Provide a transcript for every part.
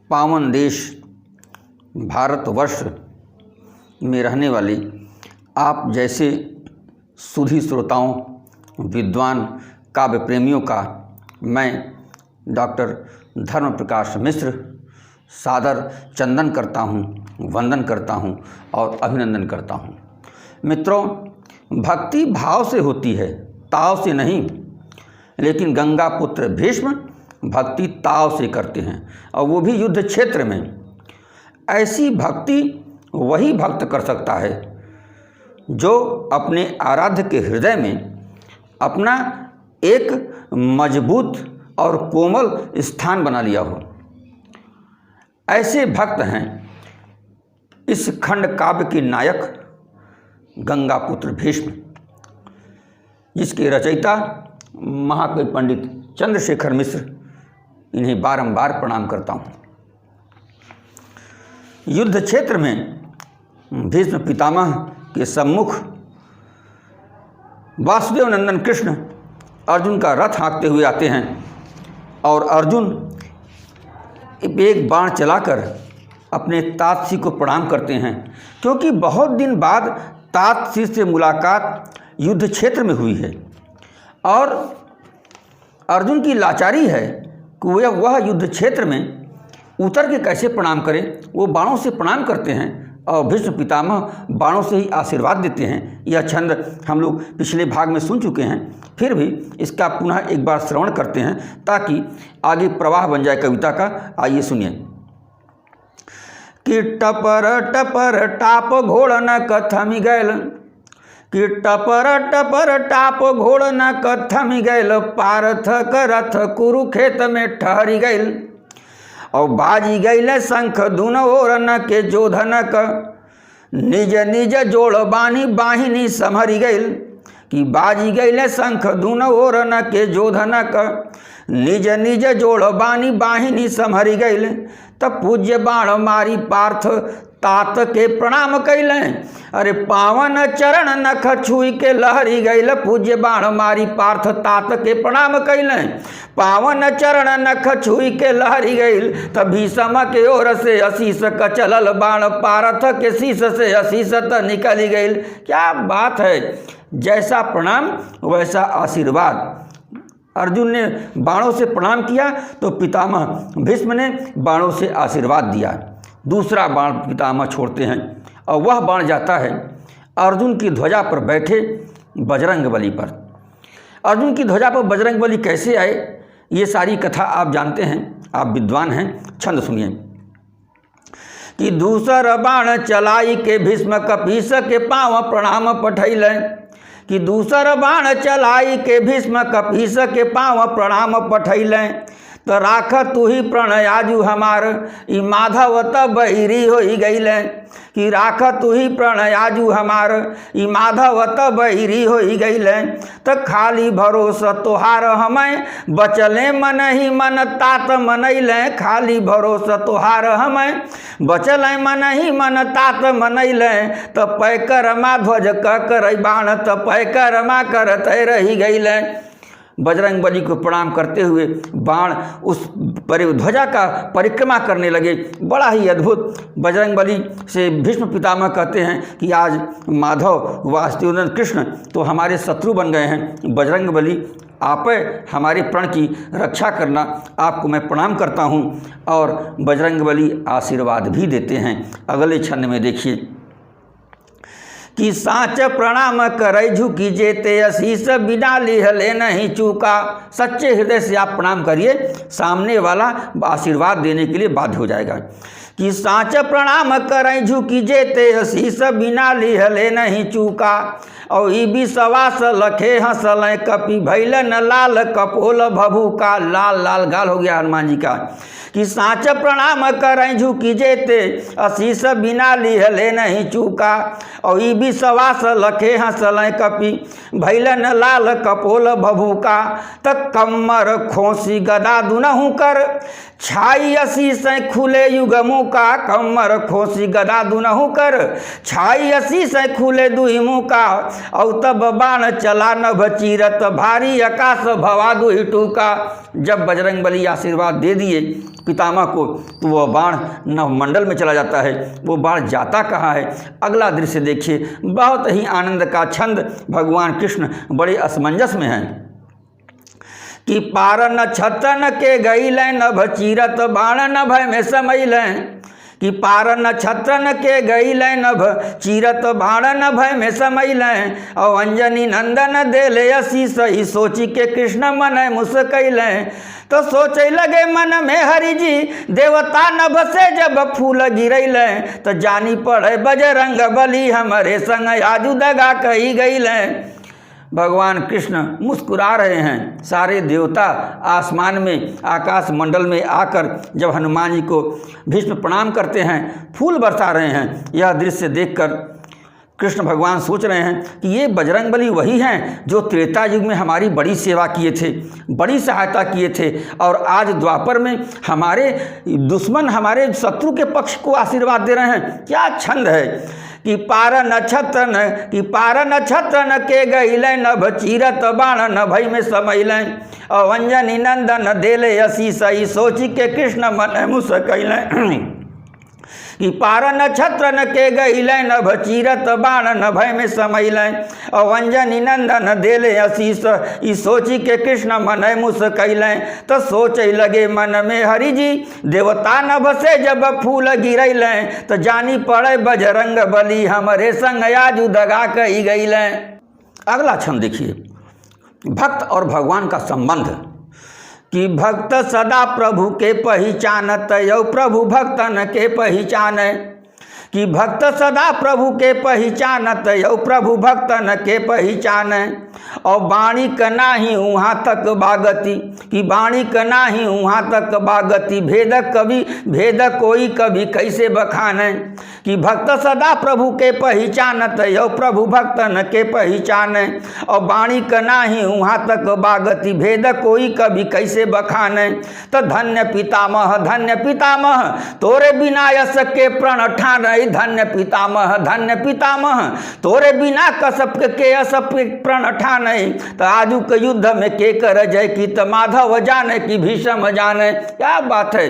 पावन देश भारतवर्ष में रहने वाले आप जैसे सुधी श्रोताओं, विद्वान काव्य प्रेमियों का मैं डॉक्टर धर्म प्रकाश मिश्र सादर चंदन करता हूँ, वंदन करता हूँ और अभिनंदन करता हूँ। मित्रों, भक्ति भाव से होती है, ताव से नहीं। लेकिन गंगा पुत्र भीष्म भक्ति ताव से करते हैं, और वो भी युद्ध क्षेत्र में। ऐसी भक्ति वही भक्त कर सकता है जो अपने आराध्य के हृदय में अपना एक मजबूत और कोमल स्थान बना लिया हो। ऐसे भक्त हैं इस खंड काव्य के नायक गंगा पुत्र भीष्म, जिसके रचयिता महाकवि पंडित चंद्रशेखर मिश्र। इन्हें बारंबार प्रणाम करता हूँ। युद्ध क्षेत्र में भीष्म पितामह के सम्मुख वासुदेव नंदन कृष्ण अर्जुन का रथ हाँकते हुए आते हैं और अर्जुन एक बाण चलाकर अपने तातसी को प्रणाम करते हैं, क्योंकि बहुत दिन बाद तातसी से मुलाकात युद्ध क्षेत्र में हुई है और अर्जुन की लाचारी है कि वह युद्ध क्षेत्र में उतर के कैसे प्रणाम करें। वो बाणों से प्रणाम करते हैं और भीष्म पितामह बाणों से ही आशीर्वाद देते हैं। यह छंद हम लोग पिछले भाग में सुन चुके हैं, फिर भी इसका पुनः एक बार श्रवण करते हैं ताकि आगे प्रवाह बन जाए कविता का। आइए सुनिए। कि टपर टपर टाप घोड़ न कथमि गैल, कि टपर टपर टाप घोड़ न कथमि गैल, पार्थ क रथ कुरुखेत में ठहरी गैल, और बाजी गैल शंख दुनो ओर न के जोधन क, निज निज जोड़ बानी बाहिनी समहरी गैल। कि बाजी गैल शंख दुनो ओर न के जोधन क, निज निज जोड़ बानी बाहिनी समहरी गैल, तब पूज्य बाण मारी पार्थ तात के प्रणाम कैलें, अरे पावन चरण नख छुई के लहरी गैल। पूज्य बाण मारी पार्थ तात के प्रणाम कैलें, पावन चरण नख छुई के लहरी गैल, तब भीषम के ओर से अशीष क चलल बाण, पार्थ के शीश से अशीष त निकली गैल। क्या बात है, जैसा प्रणाम वैसा आशीर्वाद। अर्जुन ने बाणों से प्रणाम किया तो पितामह भीष्म ने बाणों से आशीर्वाद दिया। दूसरा बाण पितामह छोड़ते हैं और वह बाण जाता है अर्जुन की ध्वजा पर बैठे बजरंगबली पर। अर्जुन की ध्वजा पर बजरंगबली कैसे आए, ये सारी कथा आप जानते हैं, आप विद्वान हैं। छंद सुनिए। कि दूसर बाण चलाई के भीष्म कपीस के पाँव प्रणाम पठैलें, कि दूसर बाण चलाई के भीष्म कपीस के पाँव प्रणाम पठैलें, तो राख तू ही प्रणयाजू हमार, ई माधव तब बहिरी हो गईलें। कि राख तू ही प्रणयाजू हमार, ई माधव तब बहिरी हो गईलें, तो खाली भरोसा तोहार हमें, बचले मन ही मन तात मनैलें। खाली भरोसा तोहार हमें, बचले मन ही मन तात मनैलें, तो पैकरमा ध्वज क कर बाण, तो पैकरमा करत रही गईलें। बजरंगबली को प्रणाम करते हुए बाण उस ध्वजा का परिक्रमा करने लगे। बड़ा ही अद्भुत। बजरंगबली से भीष्म पितामह कहते हैं कि आज माधव वासुदेव कृष्ण तो हमारे शत्रु बन गए हैं। बजरंगबली आप हमारे प्रण की रक्षा करना, आपको मैं प्रणाम करता हूँ। और बजरंगबली आशीर्वाद भी देते हैं। अगले छंद में देखिए। कि साच प्रणाम करई झुकी जेते अशीष, बिना लिहले नहीं चूका। सच्चे हृदय से आप प्रणाम करिए, सामने वाला आशीर्वाद देने के लिए बाध्य हो जाएगा। कि साच प्रणाम करई झुकी जेते अशीष, बिना लिहले नहीं चूका। और ई विश्वास लखे हंसलें, कपि भैलन लाल कपोल भभूका। लाल लाल गाल हो गया हनुमान जी का। कि साच प्रणाम करई झुकी जेते अशीष, बिना लिहले नहीं चूका। और ई विश्वास लखे हंसलें, कपि भैलन लाल कपोल भभूका। त कमर खोसी गदा दुनहु कर, छाई असी से खुले युगमु का कमर खोसी गदा दुनहु कर। छाई असी से खुले दुहिमु का औ तब बाण चला नभ चीरत भारी आकाश भवा दुहि टूका। जब बजरंग बली आशीर्वाद दे दिए पितामह को तो वह बाण नवमंडल में चला जाता है। वो बाण जाता कहाँ है? अगला दृश्य देखिए, बहुत ही आनंद का छंद भगवान कृष्ण बड़े असमंजस में हैं कि पार न छतन के गईल नभ चीरत बाण नभ में समैल। कि पार न छतन के गईल नभ चीरत बाण नभ में समैल। और अंजनी नंदन देले असीस ही सोची के कृष्ण मन मुस्कैल। तो सोचे लगे मन में हरि जी देवता नभ से जब फूल गिरैल। तो जानी पड़े बजरंग बली हमारे संग आजू दगा कही गईल। भगवान कृष्ण मुस्कुरा रहे हैं। सारे देवता आसमान में आकाश मंडल में आकर जब हनुमान जी को भीष्म प्रणाम करते हैं, फूल बरसा रहे हैं। यह दृश्य देखकर कृष्ण भगवान सोच रहे हैं कि ये बजरंगबली वही हैं जो त्रेता युग में हमारी बड़ी सेवा किए थे, बड़ी सहायता किए थे, और आज द्वापर में हमारे दुश्मन, हमारे शत्रु के पक्ष को आशीर्वाद दे रहे हैं। क्या छंद है कि पार नक्षत्रन, कि पार नक्षत्रन के गईल नभ चीरत बाण नभई में समैल। और अंजनी नंदन देले असीस ही सोची के कृष्ण मन मुस्कैल। कि पार नक्षत्रन के गईल नभ चीरत बाण नभय में समैल। और अंजनी नंदन देले असीस ई सोची के कृष्ण मन मुस्कैल। तो सोचे लगे मन में हरि जी देवता नभ से जब फूल गिरैल। तो जानी पड़े बजरंग बली हमरे संग आजू दगा कही गईल। अगला छंद देखिए, भक्त और भगवान का संबंध। कि भक्त सदा प्रभु के पहचानत यौ प्रभु भक्तन के पहचान। कि भक्त सदा प्रभु के पहचानत यौ प्रभु भक्तन के पहचान। और बाणी का नाही वहाँ तक बागति, कि बाणी का नाही वहाँ तक बागति भेद कवि भेद कोई कभी कैसे बखान। कि भक्त सदा प्रभु के पहचानत यौ प्रभु भक्तन के पहचान। और बाणी का नाही वहाँ तक बागति भेद कोई कभी कैसे बखान। तो धन्य पितामह तोरे बिना यस के प्रण ठान। धन्य पितामह तोरे बिना कसप के असप प्रण ठान। तो आजू के युद्ध में के कर जय की तो माधव जाने की भीष्म जाने। क्या बात है,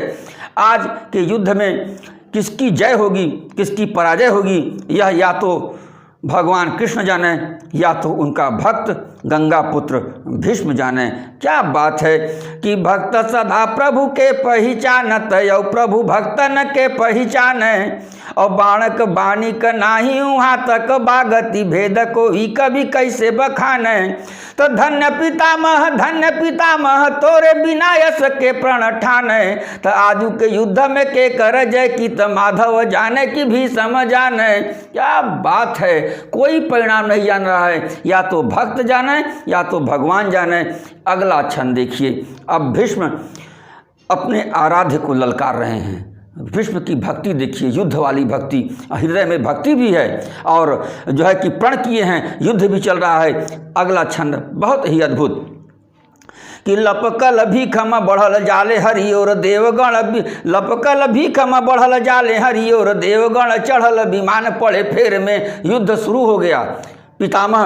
आज के युद्ध में किसकी जय होगी किसकी पराजय होगी यह या तो भगवान कृष्ण जाने या तो उनका भक्त गंगा पुत्र भीष्म जाने। क्या बात है कि भक्त सदा प्रभु के पहचानत यौ प्रभु भक्तन के पहचान। और बाणक बाणी का नाही वहाँ तक बागति भेद को ही कभी कैसे बखान। तो धन्य पितामह तोरे बिना यस के प्रण ठान। तो आजू के युद्ध में के कर जय की तो माधव जाने की भीष्म जाने। क्या बात है, कोई परिणाम नहीं जान रहा है, या तो भक्त जाने या तो भगवान जाने। अगला छंद देखिए, अब भीष्म अपने आराध्य को ललकार रहे हैं। भीष्म की भक्ति देखिए, युद्ध वाली भक्ति, हृदय में भक्ति भी है और जो है कि प्रण किए हैं, युद्ध भी चल रहा है। अगला छंद बहुत ही अद्भुत। कि लपकल भीखम बढ़ल जाले हरि और देवगण। लपकल भीखम बढ़ल जाले हरि और देवगण। चढ़ल विमान पड़े फेर में युद्ध शुरू हो गया। पितामह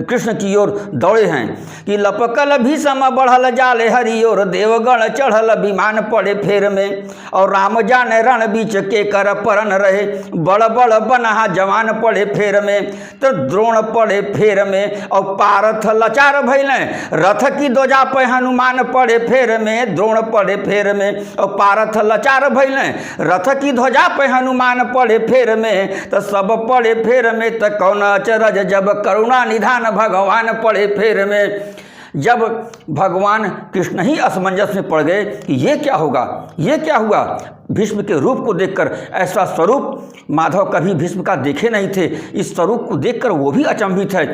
कृष्ण की ओर दौड़े हैं कि लपकल भीषम बढ़ल जाले हरि और देवगण। चढ़ल विमान पड़े फेर में और राम जाने रण बीच के कर परन रहे। बड़ बड़ बनहा जवान पड़े फेर में तो द्रोण पड़े फेर में और पारथ लाचार भैले। रथ की ध्वजा पे हनुमान पड़े फेर में। द्रोण पड़े फेर में और पारथ लाचार भैले। रथ की ध्वजा पे हनुमान पड़े फेर में तो सब पड़े फेर में। तो कौन अचरज जब करुणा निधान भगवान पड़े फेर में। जब भगवान कृष्ण ही असमंजस में पड़ गए कि ये क्या होगा, ये क्या हुआ। भीष्म के रूप को देखकर, ऐसा स्वरूप माधव कभी भीष्म का देखे नहीं थे। इस स्वरूप को देखकर वो भी अचंभित है,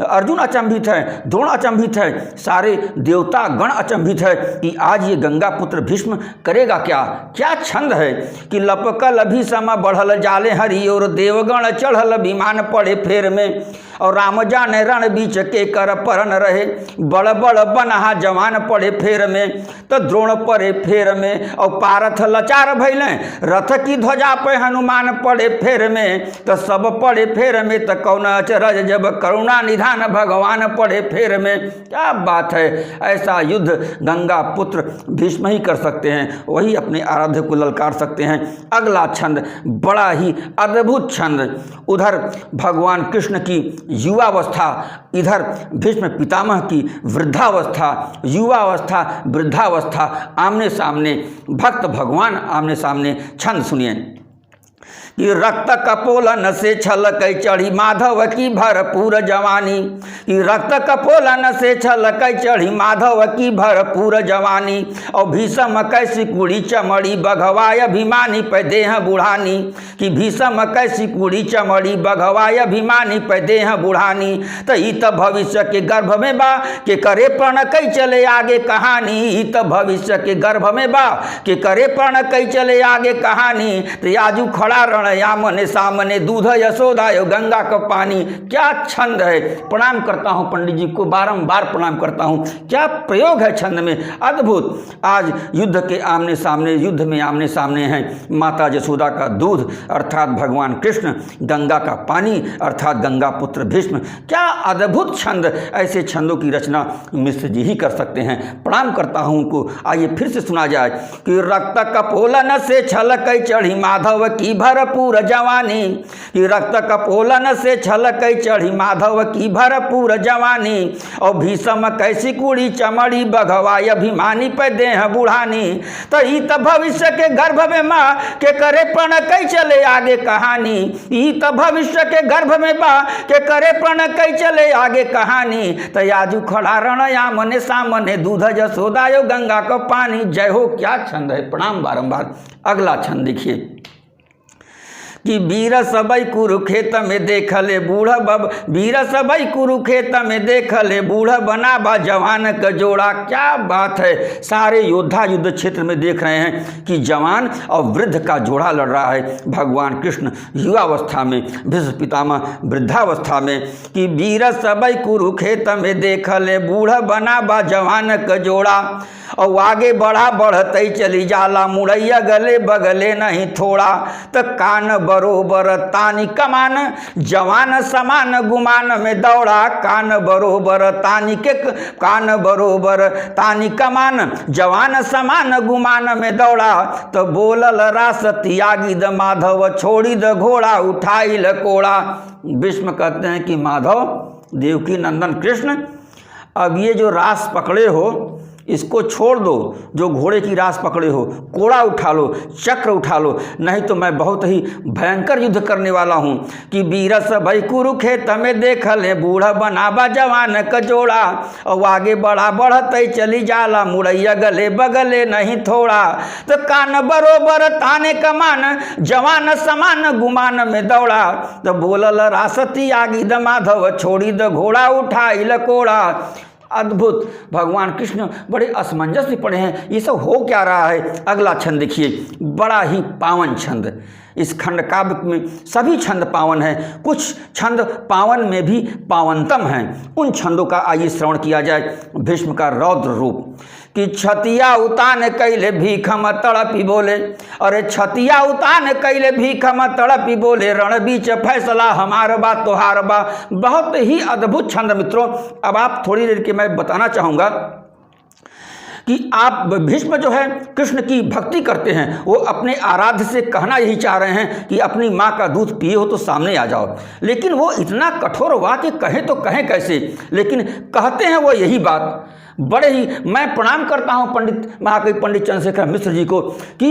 अर्जुन अचंभित है, द्रोण अचंभित है, सारे देवता गण अचंभित है कि आज ये गंगा पुत्र भीष्म करेगा क्या। क्या छंद है कि लपकल भीषम बढ़ल जाले हरि और देवगण। चढ़ल विमान पड़े फेर में और राम जाने रण बीच के कर परन रहे, बड़ बड़ बनहा जवान पड़े फेर में, तो द्रोण पड़े फेर में, और पारथ लाचार भइले, रथ की ध्वजा पे हनुमान पड़े फेर में, तो सब पड़े फेर में, तो कौन अचरज जब करुणा निधान भगवान पड़े फेर में। क्या बात है, ऐसा युद्ध गंगा पुत्र भीष्म ही कर सकते हैं, वही अपने आराध्य को ललकार सकते हैं। अगला छंद बड़ा ही अद्भुत छंद, उधर भगवान कृष्ण की युवावस्था, इधर भीष्म पितामह की वृद्धावस्था, युवावस्था वृद्धावस्था आमने सामने, भक्त भगवान आमने सामने। छंद सुनिए कि रक्त कपोलन से छलकै चढ़ी माधव की भरपूर जवानी, कि रक्त कपोलन से छलकै चढ़ी माधव की भरपूर जवानी, और भीषम कैसी कुड़ी चमड़ी बघवाय अभिमानी पे देह बुढ़ानी, कि भीषम कैसी कुड़ी चमड़ी बघवाय अभिमानी पे देह बुढ़ानी, तो इत भविष्य के गर्भ में बा के करे प्रण कई चले आगे कहानी, इत भविष्य के गर्भ में बा के करे प्रण कई चले आगे कहानी, तो आजू खड़ा रण यामने सामने दूध यशोदा गंगा का पानी। क्या छंद है, प्रणाम करता हूं पंडित जी को, बारंबार प्रणाम करता हूं। क्या प्रयोग है छंद में, अद्भुत। आज युद्ध के आमने सामने, युद्ध में आमने सामने हैं माता यशोदा का दूध अर्थात भगवान कृष्ण, गंगा का पानी अर्थात गंगा पुत्र भीष्म। क्या अद्भुत छंद, ऐसे छंदों की रचना मिश्र जी ही कर सकते हैं। प्रणाम करता हूं उनको। आइए फिर से सुना जाए कि रक्त कपोलन से छलकै चढ़ी माधव की भरपूर जवानी, कि रक्त कपोलन से छलकै चढ़ी माधव की भरपूर जवानी, और भीषम कैसी कुड़ी चमड़ी बघवाय अभिमानी पे देह बुढ़ानी, तो इत भविष्य के गर्भ में माँ के करे प्रण कई चले आगे कहानी, इत भविष्य के गर्भ में बा के करे प्रण कई चले आगे कहानी, तो आजू खड़ा रण यामने सामने दूध यशोदा गंगा का पानी। जय हो। क्या छंद है, प्रणाम बारंबार। अगला छंद देखिए कि वीर सबई कुरुखेत में देखले बूढ़ बब, वीर सबई कुरुखेत में देखले बूढ़ बना बा जवान का जोड़ा। क्या बात है, सारे योद्धा युद्ध क्षेत्र में देख रहे हैं कि जवान और वृद्ध का जोड़ा लड़ रहा है। भगवान कृष्ण युवावस्था में, भीष्म पितामह वृद्धावस्था में, कि वीर सबई कुरुखेत में देखले बूढ़ बना बा जवान का जोड़ा, और आगे बढ़ा बढ़ते चली जाला मुड़ैया गले बगले नहीं थोड़ा, तो कान बरोबर तानी कमान जवान समान गुमान में दौड़ा, कान बरोबर तानी के कान बरोबर तानी कमान जवान समान गुमान में दौड़ा, तो बोलल रास त्यागी द माधव छोड़ी द घोड़ा उठाई ल कोड़ा। भीष्म कहते हैं कि माधव देवकी नंदन कृष्ण, अब ये जो रास पकड़े हो इसको छोड़ दो, जो घोड़े की रास पकड़े हो, कोड़ा उठा लो, चक्र उठा लो, नहीं तो मैं बहुत ही भयंकर युद्ध करने वाला हूँ। कि वीरस भई कुरुखेत में देखले बूढ़ा बनाबा जवान का जोड़ा, और आगे बढ़ा बढ़ते चली जाला मुड़ैया गले बगले नहीं थोड़ा, तो कान बरोबर ताने कमान जवान समान गुमान में दौड़ा, तो बोलल रासती आगी द माधव छोड़ी द घोड़ा उठाई ल कोड़ा। अद्भुत, भगवान कृष्ण बड़े असमंजस में पड़े हैं, ये सब हो क्या रहा है। अगला छंद देखिए, बड़ा ही पावन छंद। इस खंड काव्य में सभी छंद पावन हैं, कुछ छंद पावन में भी पावनतम हैं। उन छंदों का आइए श्रवण किया जाए। भीष्म का रौद्र रूप, कि छतिया उतान कैले भीखम तड़पी बोले, अरे छतिया उतान कैले भीखम तड़पी बोले, रण बीच फैसला हमार बा तोहार बा। बहुत ही अद्भुत छंद मित्रों। अब आप थोड़ी देर के मैं बताना चाहूँगा कि आप भीष्म जो है कृष्ण की भक्ति करते हैं, वो अपने आराध्य से कहना यही चाह रहे हैं कि अपनी माँ का दूध पिए हो तो सामने आ जाओ, लेकिन वो इतना कठोर वाक्य कहें तो कहें कैसे, लेकिन कहते हैं वो यही बात। बड़े ही मैं प्रणाम करता हूं पंडित महाकवि पंडित चंद्रशेखर मिश्र जी को कि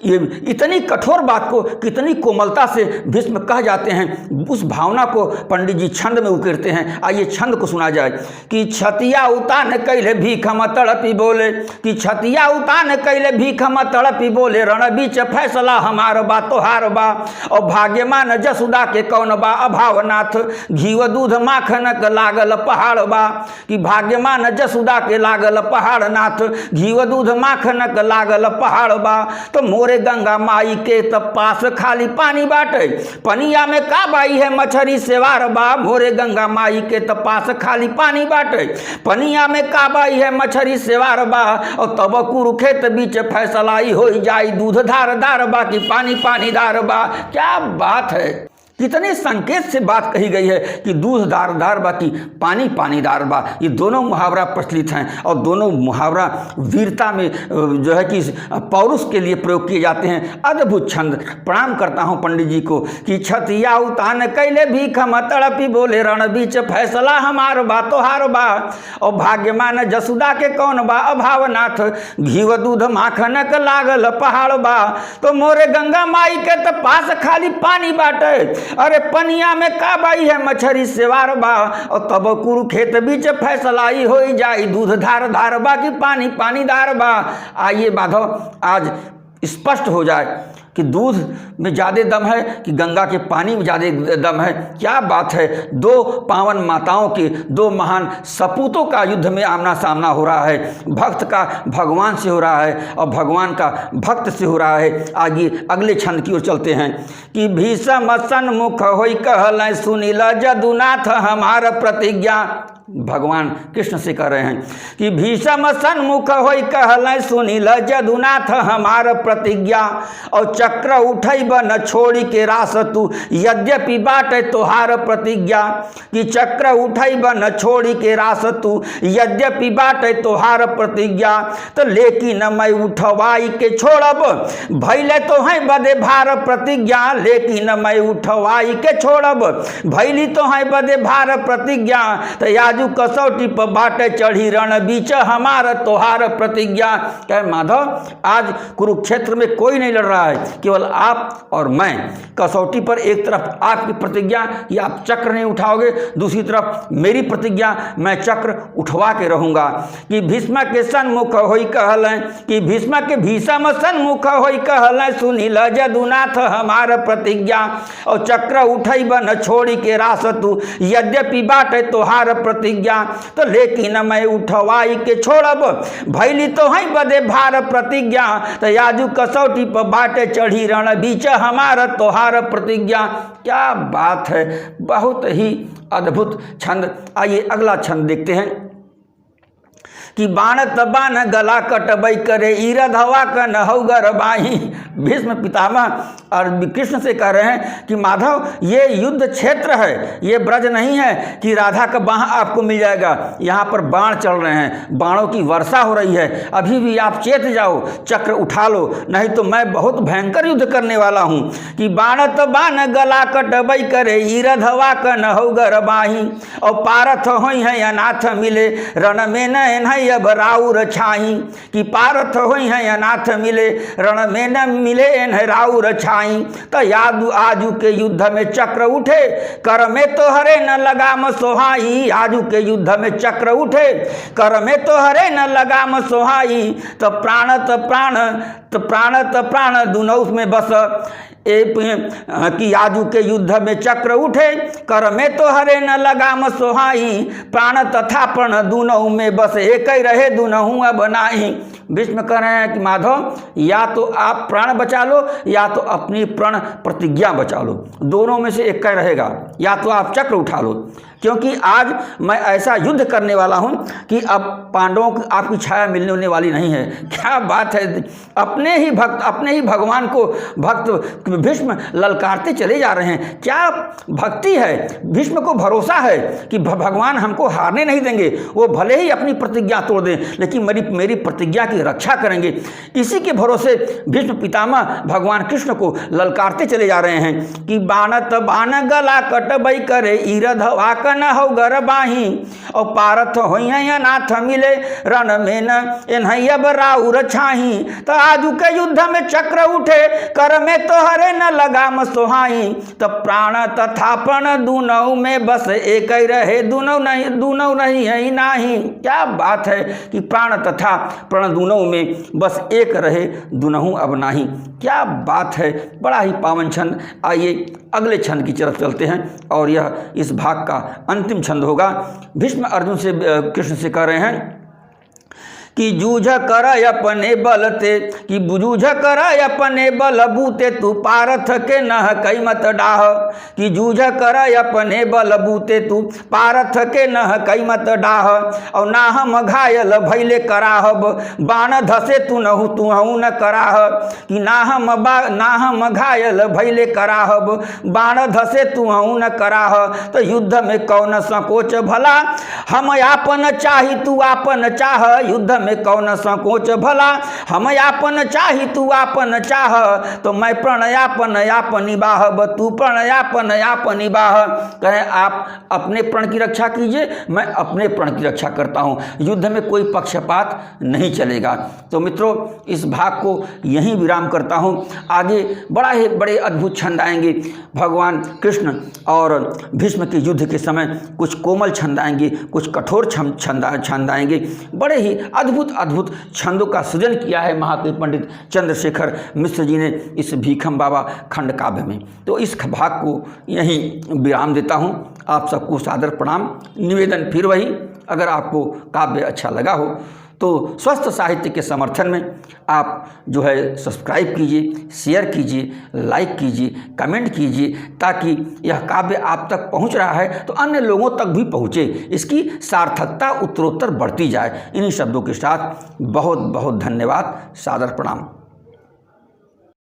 ये इतनी कठोर बात को कितनी कोमलता से भीष्म कह जाते हैं, उस भावना को पंडित जी छंद में उकेरते हैं। आइए छंद को सुना जाए। कि छतिया उतान कैले भीखम तड़पी बोले, कि छतिया उतान कैले भीखम तड़पी बोले, रण बीच फैसला हमार बा तोहार बा, और भाग्यमान जसुदा के कौन बा अभावनाथ, घीव दूध माखन लागल पहाड़ बा। कि भाग्यमान जसुदा के बाटे लागल पहाड़ नाथ, घीव दूध माखनक लागल पहाड़ बा। तो मोरे गंगा माई के तब पास खाली पानी बाटे, पनिया में का बाई है मछरी सेवार बा। मोरे गंगा माई के तब पास खाली पानी बाटे, पनिया में का बाई है मछरी सेवार बा। और तब कुरुखेत बीच फैसलाई हो जाई, दूध धार धार बा कि पानी पानी धार बा। क्या बात है, कितने संकेत से बात कही गई है कि दूध धार धार बा कि पानी पानी धार बा। ये दोनों मुहावरा प्रचलित हैं और दोनों मुहावरा वीरता में जो है कि पौरुष के लिए प्रयोग किए जाते हैं। अद्भुत छंद। प्रणाम करता हूँ पंडित जी को कि छतिया उतान कैले भीख तड़पी बोले रण बीच फैसला हमार बा तोहार बा। और भाग्यमान जसुदा के कौन बा अभावनाथ, घीव दूध माखनक लागल पहाड़ बा। तो मोरे गंगा माई के तो पास खाली पानी बाटे, अरे पनिया में का बाई है मछरी सेवार बा। और तब कुरुखेत बीच फैसलाई हो जाई, दूध धार धार बा कि पानी पानी धार बा। आइए माधव आज स्पष्ट हो जाए कि दूध में ज़्यादा दम है कि गंगा के पानी में ज़्यादा दम है। क्या बात है, दो पावन माताओं के, दो महान सपूतों का युद्ध में आमना सामना हो रहा है। भक्त का भगवान से हो रहा है और भगवान का भक्त से हो रहा है। आगे अगले छंद की ओर चलते हैं कि भीषम सन्मुख होई कहल सुनील जदुनाथ हमार प्रतिज्ञा। भगवान कृष्ण से कह रहे हैं कि भीषम सन्मुख होई कहल सुनील जदुनाथ हमार प्रतिज्ञा। और चक्र उठैब न छोड़ी के रास तू यद्यपि बाटे तोहार प्रतिज्ञा। कि चक्र उठैब न छोड़ी के रास तू यद्यपि बाटे तोहार प्रतिज्ञा। तो लेकिन मैं उठवाई के छोड़ब भैले तो है बदे भार प्रतिज्ञा। लेकिन मैं उठवाई के छोड़ब भैली तो है बदे भार प्रतिज्ञा। तो याजू कसौटी पर बाटे चढ़ी रण बीच हमार तोहार प्रतिज्ञा। क्या माधव, आज कुरुक्षेत्र में कोई नहीं लड़ रहा है, केवल आप और मैं। कसौटी पर एक तरफ आपकी प्रतिज्ञा कि आप चक्र नहीं उठाओगे, दूसरी तरफ मेरी प्रतिज्ञा मैं चक्र उठवा के रहूंगा। कि भीष्म के सन्मुख होई कहल, कि भीष्म के भीषम सन्मुख होई कहल सुनील जदुनाथ हमार प्रतिज्ञा। और चक्र उठैब न छोड़ी के रास तू यद्यपि बाटे तोहार प्रतिज्ञा। तो लेकिन मैं उठवाई के छोड़ब भैली तो है बदे भार प्रतिज्ञा। तो याजू कसौटी पर बाटे चढ़ी रण बीच हमारा तोहार प्रतिज्ञा। क्या बात है, बहुत ही अद्भुत छंद। आइए अगला छंद देखते हैं कि बाण तबान गला कटबई करे ईरद हवा का नहौगर बाही। भीष्म पितामह और कृष्ण से कह रहे हैं कि माधव ये युद्ध क्षेत्र है, ये ब्रज नहीं है कि राधा का बाह आपको मिल जाएगा। यहाँ पर बाण चल रहे हैं, बाणों की वर्षा हो रही है, अभी भी आप चेत जाओ, चक्र उठा लो, नहीं तो मैं बहुत भयंकर युद्ध करने वाला हूँ। कि बाण तबान गला कटबई करे ईरद हवा का नहौगर बाही। और पारथ होई है अनाथ मिले रण में न अब राउर छाई। कि पारथ होई है अनाथ मिले रण में न मिले एन राउर छाई। तो यादू आजू के युद्ध में चक्र उठे कर में तो हरे न लगाम सोहाई। आजू के युद्ध में चक्र उठे कर में तो हरे न लगाम सोहाई। तो प्राण दुनौ में बस कि आजू के युद्ध में चक्र उठे कर में तो हरे न लगाम सोहाई। प्राण तथा प्रण दुनौ में बस एक ही रहे दुनहु अब नाही। भीष्म कह रहे हैं कि माधव या तो आप प्राण बचा लो या तो अपनी प्रण प्रतिज्ञा बचा लो, दोनों में से एक का रहेगा। या तो आप चक्र उठा लो, क्योंकि आज मैं ऐसा युद्ध करने वाला हूं कि अब पांडवों को आपकी छाया मिलने होने वाली नहीं है। क्या बात है, अपने ही भक्त, अपने ही भगवान को भक्त भीष्म ललकारते चले जा रहे हैं। क्या भक्ति है, भीष्म को भरोसा है कि भगवान हमको हारने नहीं देंगे। वो भले ही अपनी प्रतिज्ञा तोड़ दें लेकिन मेरी प्रतिज्ञा की रक्षा करेंगे। इसी के भरोसे भीष्म पितामह भगवान कृष्ण को ललकारते चले जा रहे हैं कि बाणत बाण गला कटबई करे ईरद हवा न हो गर बाही। और पारथ होई अनाथ मिले रण में न एनहैब राउर छाही। तो आजू के युद्ध में चक्र उठे कर में तो हरे न लगाम सोहाई। तो प्राण तथा प्रण दुनौ में बस एक ही रहे दुनौ नहीं है नाही। क्या बात है कि प्राण तथा प्रण दुनौ में बस एक रहे दुनहु अब नाही। क्या बात है, बड़ा ही पावन छंद। आइए अगले छंद की तरफ चलते हैं और यह इस भाग का अंतिम छंद होगा। भीष्म अर्जुन से कृष्ण से कह रहे हैं कि जूझ कर अपने बल ते, कि जूझ कर अपने बल बूते तू पारथ के नह कई मत डाह, कि जूझ कर अपने बल बूते तू पारथ के नह कई मत डाह। और ना हम घायल भैले कराहब बाण धसे तू नहू न कराह, कि ना हम घायल भैले कराहब बाण धसे तू न कराह। तो युद्ध में कौन संकोच भला हम आपन चाही तू आपन चाह, युद्ध में कौन संकोच भला हम आपन चाही तू आपन चाह। तो मैं प्रणयापन आप निबाह तू प्रणयापन आप निबाह। कहे आप अपने प्रण की रक्षा कीजिए, मैं अपने प्रण की रक्षा करता हूँ, युद्ध में कोई पक्षपात नहीं चलेगा। तो मित्रों इस भाग को यहीं विराम करता हूँ। आगे बड़े अद्भुत छंद आएंगे। भगवान कृष्ण और भीष्म के युद्ध के समय कुछ कोमल छंद आएंगे, कुछ कठोर छंद आएंगे। बड़े ही अद्भुत छंदों का सृजन किया है महाकवि पंडित चंद्रशेखर मिश्र जी ने इस भीखम बाबा खंड काव्य में। तो इस भाग को यहीं विराम देता हूँ। आप सबको सादर प्रणाम। निवेदन फिर वही, अगर आपको काव्य अच्छा लगा हो तो स्वस्थ साहित्य के समर्थन में आप जो है सब्सक्राइब कीजिए, शेयर कीजिए, लाइक कीजिए, कमेंट कीजिए, ताकि यह काव्य आप तक पहुंच रहा है तो अन्य लोगों तक भी पहुंचे, इसकी सार्थकता उत्तरोत्तर बढ़ती जाए। इन्हीं शब्दों के साथ बहुत बहुत धन्यवाद। सादर प्रणाम।